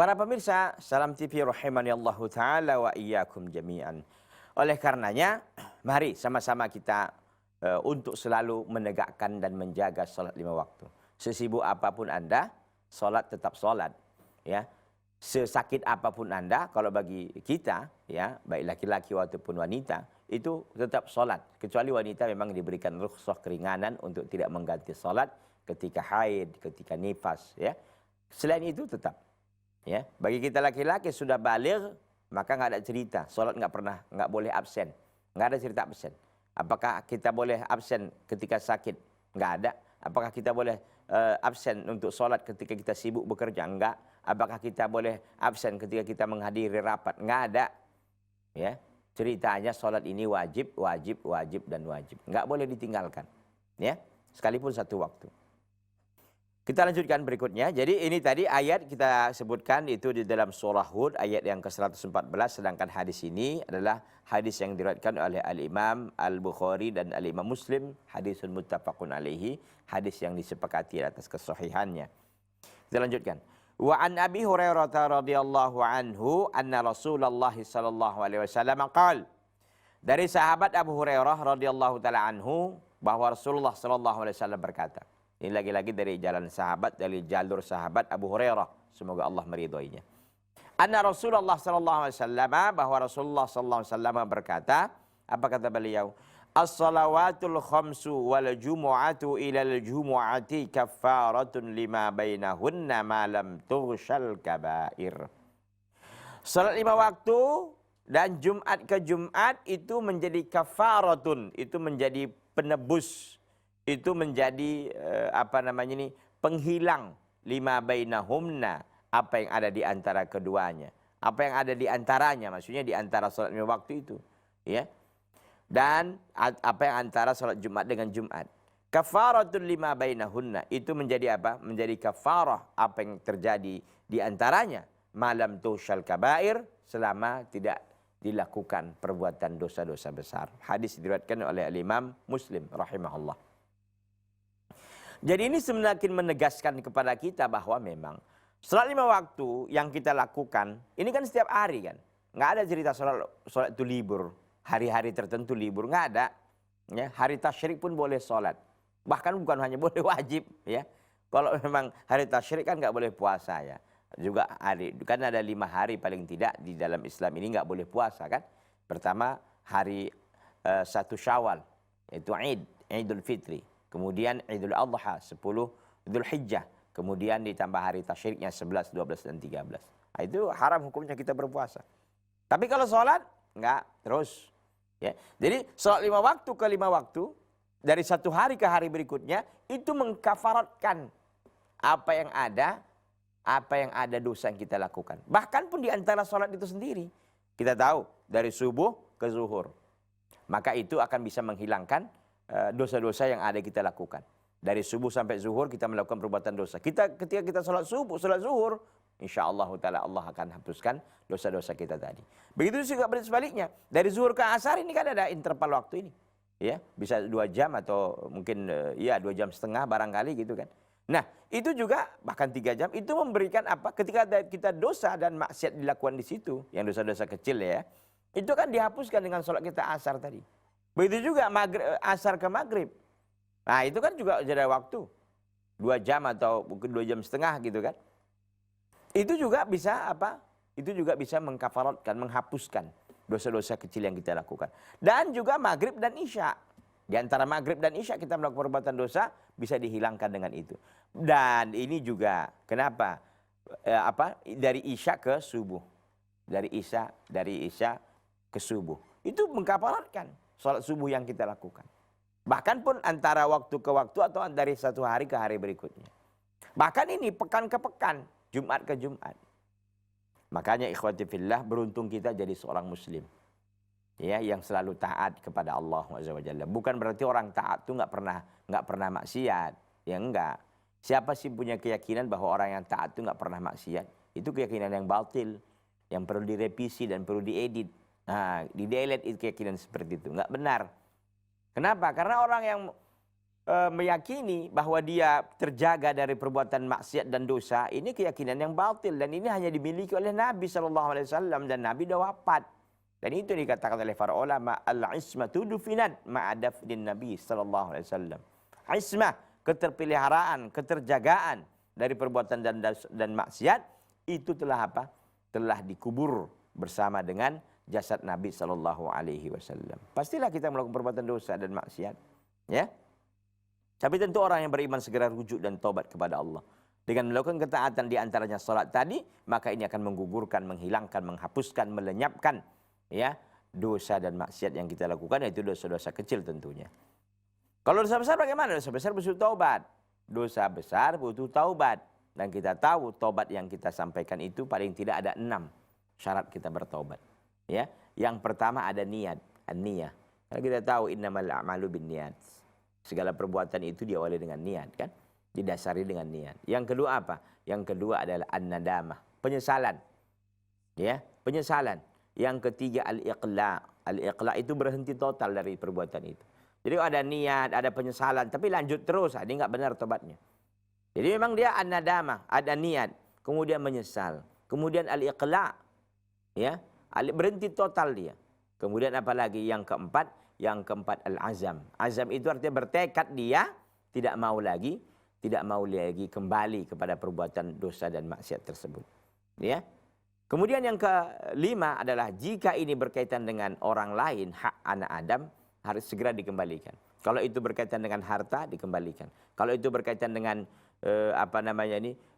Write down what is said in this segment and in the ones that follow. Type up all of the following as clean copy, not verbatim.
Para pemirsa, Salam TV rahimani Allahu ta'ala wa iyyakum jami'an. Oleh karenanya, mari sama-sama kita untuk selalu menegakkan dan menjaga salat 5 waktu. Sesibuk apapun Anda, salat tetap salat. Ya. Sesakit apapun Anda, kalau bagi kita, ya, baik laki-laki ataupun wanita, itu tetap salat. Kecuali wanita memang diberikan rukhsah keringanan untuk tidak mengganti salat ketika haid, ketika nifas. Ya. Selain itu tetap. Ya, bagi kita laki-laki sudah baligh maka nggak ada cerita, sholat nggak boleh absen, nggak ada cerita absen. Apakah kita boleh absen ketika sakit? Nggak ada. Apakah kita boleh absen untuk sholat ketika kita sibuk bekerja? Enggak. Apakah kita boleh absen ketika kita menghadiri rapat? Nggak ada. Ya, ceritanya sholat ini wajib, wajib, wajib dan wajib, nggak boleh ditinggalkan. Ya, sekalipun satu waktu. Kita lanjutkan berikutnya. Jadi ini tadi ayat kita sebutkan itu di dalam surah Hud ayat yang ke-114. Sedangkan hadis ini adalah hadis yang diriwayatkan oleh Al-Imam Al-Bukhari dan Al-Imam Muslim. Hadisun muttafaqun alaihi. Hadis yang disepakati atas kesahihannya. Kita lanjutkan. Wa an Abi Hurairah radhiyallahu anhu anna Rasulullah sallallahu alaihi wasallam qaal. Dari sahabat Abu Hurairah radhiyallahu taala anhu bahwa Rasulullah sallallahu alaihi wasallam berkata. Ini lagi-lagi dari jalan sahabat, dari jalur sahabat Abu Hurairah. Semoga Allah meridhoinya. Anna Rasulullah sallallahu alaihi wasallam, bahwa Rasulullah sallallahu alaihi wasallam berkata, apa kata beliau? As-salawatul khamsu wal jumu'atu ilal jumu'ati kaffaratun lima bainahunna ma lam tughshal kabair. Salat 5 waktu dan Jumat ke Jumat itu menjadi kafaratun, itu menjadi penebus, itu menjadi penghilang lima bainahumna, apa yang ada di antara keduanya, apa yang ada di antaranya, maksudnya di antara salat 5 waktu itu, ya, dan apa yang antara salat Jumat dengan Jumat. Kafaratul lima bainahunna, itu menjadi apa? Menjadi kafarah apa yang terjadi di antaranya, malam tusyal kabair, selama tidak dilakukan perbuatan dosa-dosa besar. Hadis diriwayatkan oleh Al-Imam Muslim rahimahullah. Jadi ini semakin menegaskan kepada kita bahwa memang salat 5 waktu yang kita lakukan, ini kan setiap hari kan. Nggak ada cerita salat itu libur, hari-hari tertentu libur, nggak ada. Ya, hari tasyrik pun boleh salat. Bahkan bukan hanya boleh wajib, ya. Kalau memang hari tasyrik kan nggak boleh puasa ya. Juga kan ada 5 hari paling tidak di dalam Islam ini nggak boleh puasa kan. Pertama hari 1 Syawal, yaitu Idul Fitri. Kemudian Idul Adha 10 Dzul Hijjah. Kemudian ditambah hari tasyriknya 11, 12 dan 13. Nah, itu haram hukumnya kita berpuasa. Tapi kalau sholat enggak terus. Ya. Jadi sholat 5 waktu ke 5 waktu dari satu hari ke hari berikutnya itu mengkafaratkan apa yang ada dosa yang kita lakukan. Bahkan pun di antara sholat itu sendiri kita tahu dari subuh ke zuhur. Maka itu akan bisa menghilangkan dosa-dosa yang ada kita lakukan. Dari subuh sampai zuhur kita melakukan perbuatan dosa. Ketika kita sholat subuh, sholat zuhur, insyaallah ta'ala Allah akan hapuskan dosa-dosa kita tadi. Begitu juga sebaliknya. Dari zuhur ke asar ini kan ada interval waktu ini. Ya, bisa 2 jam atau mungkin 2 jam setengah barangkali gitu kan. Nah, itu juga bahkan 3 jam itu memberikan apa? Ketika kita dosa dan maksiat dilakukan di situ, yang dosa-dosa kecil ya, itu kan dihapuskan dengan sholat kita asar tadi. Begitu juga asar ke maghrib. Nah itu kan juga jeda waktu 2 jam atau mungkin 2 jam setengah gitu kan. Itu juga bisa apa? Itu juga bisa mengkafaratkan, menghapuskan dosa-dosa kecil yang kita lakukan. Dan juga maghrib dan isya. Di antara maghrib dan isya kita melakukan perbuatan dosa bisa dihilangkan dengan itu. Dan ini juga kenapa? Dari isya ke subuh. Dari isya ke subuh. Itu mengkafaratkan salat subuh yang kita lakukan. Bahkan pun antara waktu ke waktu atau dari satu hari ke hari berikutnya. Bahkan ini pekan ke pekan, Jumat ke Jumat. Makanya ikhwati fillah, beruntung kita jadi seorang muslim. Ya, yang selalu taat kepada Allah SWT. Bukan berarti orang taat itu nggak pernah maksiat. Ya enggak. Siapa sih punya keyakinan bahwa orang yang taat itu nggak pernah maksiat? Itu keyakinan yang batil, yang perlu direvisi dan perlu diedit. Nah, di delete itu keyakinan seperti itu. Nggak benar. Kenapa? Karena orang yang meyakini bahwa dia terjaga dari perbuatan maksiat dan dosa, ini keyakinan yang batil dan ini hanya dimiliki oleh Nabi SAW dan Nabi dah wafat. Dan itu dikatakan oleh para ulama, al-ismatu dufinat ma'adafdin Nabi SAW. Ismah, keterpeliharaan, keterjagaan dari perbuatan dan maksiat itu telah apa? Telah dikubur bersama dengan jasad Nabi SAW. Pastilah kita melakukan perbuatan dosa dan maksiat, ya. Tapi tentu orang yang beriman segera rujuk dan taubat kepada Allah. Dengan melakukan ketaatan di antaranya salat tadi, maka ini akan menggugurkan, menghilangkan, menghapuskan, melenyapkan, ya, dosa dan maksiat yang kita lakukan, yaitu dosa-dosa kecil tentunya. Kalau dosa besar bagaimana? Dosa besar butuh taubat. Dosa besar butuh taubat. Dan kita tahu taubat yang kita sampaikan itu paling tidak ada 6 syarat kita bertaubat. Ya, yang pertama ada niat, an-niyah. Karena kita tahu innamal a'malu binniyat. Segala perbuatan itu diawali dengan niat, kan? Didasari dengan niat. Yang kedua apa? Yang kedua adalah an-nadamah, penyesalan. Ya, penyesalan. Yang ketiga al-iqla. Al-iqla itu berhenti total dari perbuatan itu. Jadi ada niat, ada penyesalan, tapi lanjut terus, ini enggak benar tobatnya. Jadi memang dia an-nadamah, ada niat, kemudian menyesal, kemudian al-iqla. Ya, berhenti total dia. Kemudian apa lagi? Yang keempat al-azam. Azam itu artinya bertekad dia tidak mau lagi kembali kepada perbuatan dosa dan maksiat tersebut. Ya. Kemudian yang kelima adalah jika ini berkaitan dengan orang lain, hak anak Adam harus segera dikembalikan. Kalau itu berkaitan dengan harta, dikembalikan. Kalau itu berkaitan dengan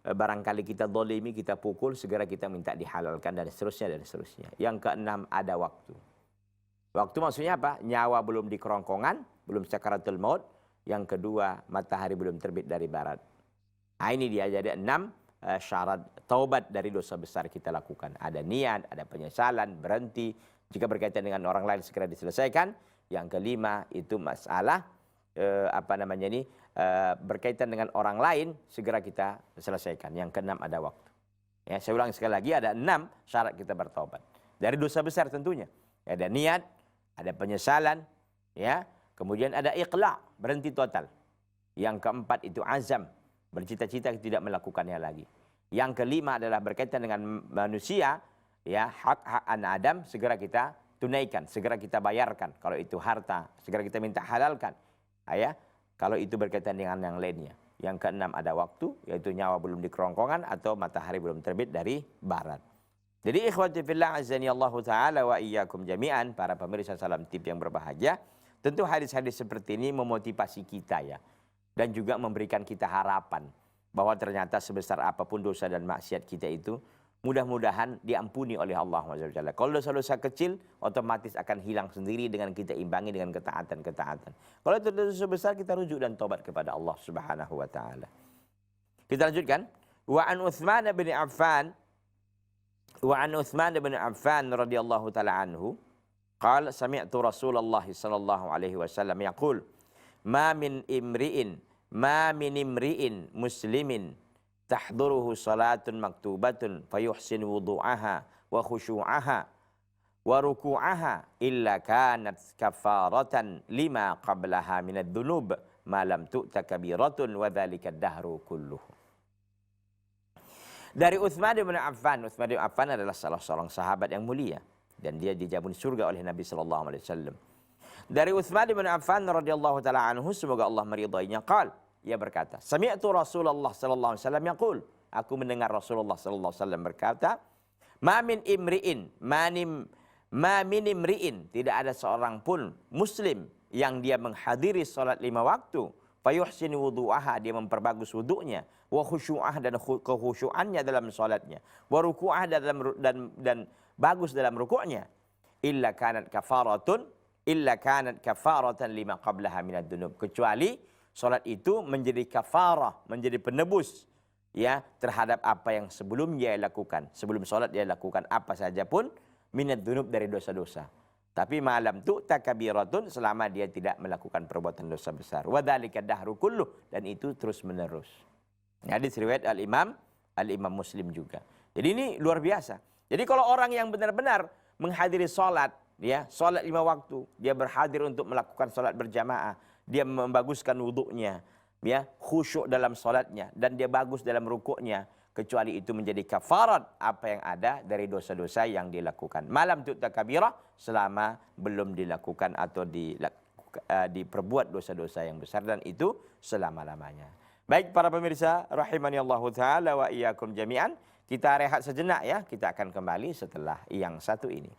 barangkali kita dolimi, kita pukul, segera kita minta dihalalkan dan seterusnya dan seterusnya. Yang keenam ada waktu. Waktu maksudnya apa? Nyawa belum di kerongkongan, belum sakaratul maut. Yang kedua, matahari belum terbit dari barat. Nah, ini dia jadi 6 syarat taubat dari dosa besar kita lakukan. Ada niat, ada penyesalan, berhenti. Jika berkaitan dengan orang lain segera diselesaikan. Yang kelima itu masalah berkaitan dengan orang lain segera kita selesaikan. Yang keenam ada waktu. Ya, saya ulang sekali lagi, ada 6 syarat kita bertaubat. Dari dosa besar tentunya. Ada niat, ada penyesalan, ya. Kemudian ada iqla, berhenti total. Yang keempat itu azam, bercita-cita tidak melakukannya lagi. Yang kelima adalah berkaitan dengan manusia, ya, hak-hak anak Adam segera kita tunaikan, segera kita bayarkan. Kalau itu harta, segera kita minta halalkan. Ya, kalau itu berkaitan dengan yang lainnya. Yang keenam ada waktu, yaitu nyawa belum di kerongkongan atau matahari belum terbit dari barat. Jadi ikhwati fillah azani Allah taala wa iyyakum jami'an, para pemirsa Salam Tip yang berbahagia, tentu hadis-hadis seperti ini memotivasi kita, ya, dan juga memberikan kita harapan bahwa ternyata sebesar apapun dosa dan maksiat kita itu mudah-mudahan diampuni oleh Allah SWT. Kalau dosa-dosa kecil otomatis akan hilang sendiri dengan kita imbangi dengan ketaatan-ketaatan. Kalau itu dosa besar kita rujuk dan tobat kepada Allah Subhanahu wa taala. Kita lanjutkan. Wa an Utsman bin Affan radhiyallahu taala anhu qala sami'tu Rasulullah sallallahu alaihi wasallam yaqul ma min imri'in muslimin tahduruhu salatun maktubatun fayuhsin wudu'aha wa khusyu'aha wa ruku'aha illa kanat kafaratan lima qablaha minad dhunub ma lam tu'ta kabiratun wa dhalika ad-dahru kulluhu. Dari Utsman bin Affan. Utsman bin Affan adalah salah seorang sahabat yang mulia dan dia dijamin surga oleh Nabi sallallahu alaihi wasallam. Dari Utsman bin Affan radhiyallahu taala anhu, semoga Allah meridainya, ia berkata, sami'tu Rasulullah sallallahu alaihi wasallam yaqul, aku mendengar Rasulullah sallallahu alaihi wasallam berkata, ma min imri'in, tidak ada seorang pun muslim yang dia menghadiri salat 5 waktu, fayuhsinu wudu'aha, dia memperbagus wudu'nya, wa khusyu'ah, dan kekhusyu'annya dalam salatnya, wa ruku'ah, dan bagus dalam rukuknya, illa kanat kafaratan lima qablaha minad dunub, kecuali salat itu menjadi kafarah, menjadi penebus, ya, terhadap apa yang sebelum dia lakukan. Sebelum salat dia lakukan apa saja pun minad dunub, dari dosa-dosa. Tapi malam tu takabiratun, selama dia tidak melakukan perbuatan dosa besar. Wa dzalika dahru kulluh, dan itu terus menerus. Hadis riwayat Al-Imam Muslim juga. Jadi ini luar biasa. Jadi kalau orang yang benar-benar menghadiri salat, ya, salat 5 waktu, dia berhadir untuk melakukan salat berjamaah, dia membaguskan wuduknya, ya, khusyuk dalam salatnya, dan dia bagus dalam rukuknya, kecuali itu menjadi kafarat apa yang ada dari dosa-dosa yang dilakukan. Malam tu'ta kabirah, selama belum dilakukan atau diperbuat dosa-dosa yang besar, dan itu selama-lamanya. Baik para pemirsa, rahimani Allahu ta'ala wa iyyakum jami'an. Kita rehat sejenak ya, kita akan kembali setelah yang satu ini.